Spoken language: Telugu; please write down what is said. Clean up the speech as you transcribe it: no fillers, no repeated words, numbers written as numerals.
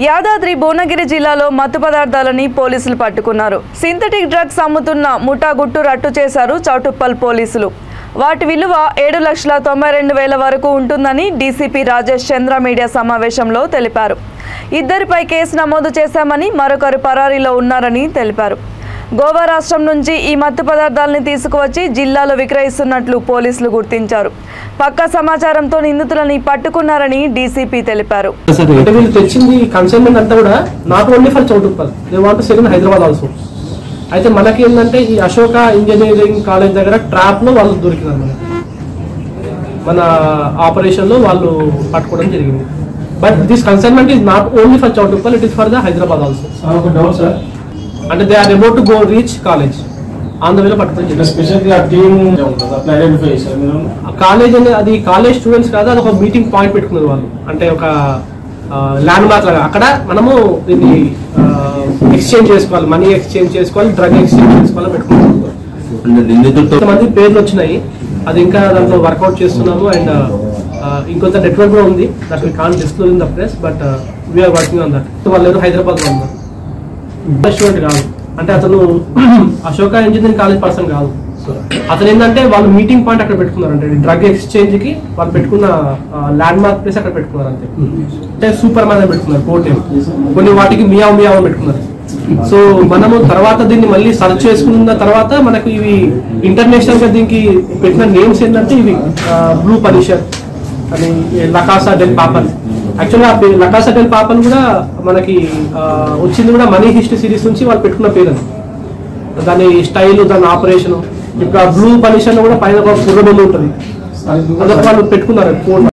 యాదాద్రి భువనగిరి జిల్లాలో మత్తు పదార్థాలని పోలీసులు పట్టుకున్నారు. సింథటిక్ డ్రగ్స్ అమ్ముతున్న ముఠా గుట్టు రట్టు చేశారు చౌటుప్పల్ పోలీసులు. వాటి విలువ 7,92,000 వరకు ఉంటుందని డీసీపీ రాజేష్ చంద్ర మీడియా సమావేశంలో తెలిపారు. ఇద్దరిపై కేసు నమోదు చేశామని, మరొకరు పరారీలో ఉన్నారని తెలిపారు. గోవా రాష్ట్రం నుంచి ఈ మత్తు పదార్థాలని తీసుకువచ్చి జిల్లాలో విక్రయిస్తున్నట్లు పోలీసులు గుర్తించారు. పక్కా సమాచారంతో నిందితులని పట్టుకున్నారని డీసీపీ తెలిపారు. తెచ్చింది కన్సైన్మెంట్ అంతా కూడా not only for Choutuppal, they want to sell in Hyderabad also. అయితే మనకి ఏంటంటే ఈ అశోక ఇంజనీరింగ్ కాలేజ్ దగ్గర ట్రాప్ లో వాళ్ళు దొరికినారు. మన ఆపరేషన్ లో వాళ్ళు పట్టుకోవడం జరిగింది. But this consignment is not only for Choutuppal, it is for the Hyderabad also. అంటే they are about to go reach college on the వేలో పట్టుకోవడం. కాలేజ్ అనేది అది కాలేజ్ స్టూడెంట్స్ కాదు, అది ఒక మీటింగ్ పాయింట్ పెట్టుకున్నారు వాళ్ళు. అంటే ఒక ల్యాండ్ మార్క్ లాగా అక్కడ మనము దీన్ని ఎక్స్చేంజ్ చేసుకోవాలి, మనీ ఎక్స్చేంజ్ చేసుకోవాలి, డ్రగ్ ఎక్స్చేంజ్ చేసుకోవాలని పెట్టుకున్నారు. కొంతమంది పేర్లు వచ్చినాయి, అది ఇంకా దాంట్లో వర్కౌట్ చేస్తున్నాము. అండ్ ఇంకొంత నెట్వర్క్ కూడా ఉంది, that we can't disclose in the press, but we are working on that. వాళ్ళు ఎవరు హైదరాబాద్ లో ఉన్నారు, స్టూడెంట్ కాదు. అంటే అతను అశోక ఇంజనీరింగ్ కాలేజ్ పర్సన్ కాదు. అతను ఏంటంటే వాళ్ళు మీటింగ్ పాయింట్ అక్కడ పెట్టుకున్నారు. అంటే డ్రగ్ ఎక్స్చేంజ్ కి వాళ్ళు పెట్టుకున్న ల్యాండ్ మార్క్ ప్లేస్ అక్కడ పెట్టుకున్నారు అంతే. అంటే సూపర్ మ్యాన్ పెట్టుకున్నారు, పోర్టేం కొన్ని వాటికి మియావ్ మియావ్ పెట్టుకున్నారు. సో మనము తర్వాత దీన్ని మళ్ళీ సర్చ్ చేసుకున్న తర్వాత మనకు ఇవి ఇంటర్నేషనల్ గా దీనికి పెట్టిన నేమ్స్ ఏంటంటే ఇవి బ్లూ పనిషర్ అని, లకాసా డెల్ పాపల్. యాక్చువల్గా లకాసా డెల్ పాపల్ కూడా మనకి వచ్చింది కూడా మనీ హిస్టరీ సిరీస్ నుంచి వాళ్ళు పెట్టుకున్న పేరు. దాని స్టైల్, దాని ఆపరేషన్. ఇప్పుడు ఆ బ్లూ పనిషన్ కూడా పైన ఒక పుర్ర బొమ్మ ఉంటుంది, అదొక వాళ్ళు పెట్టుకున్నారు.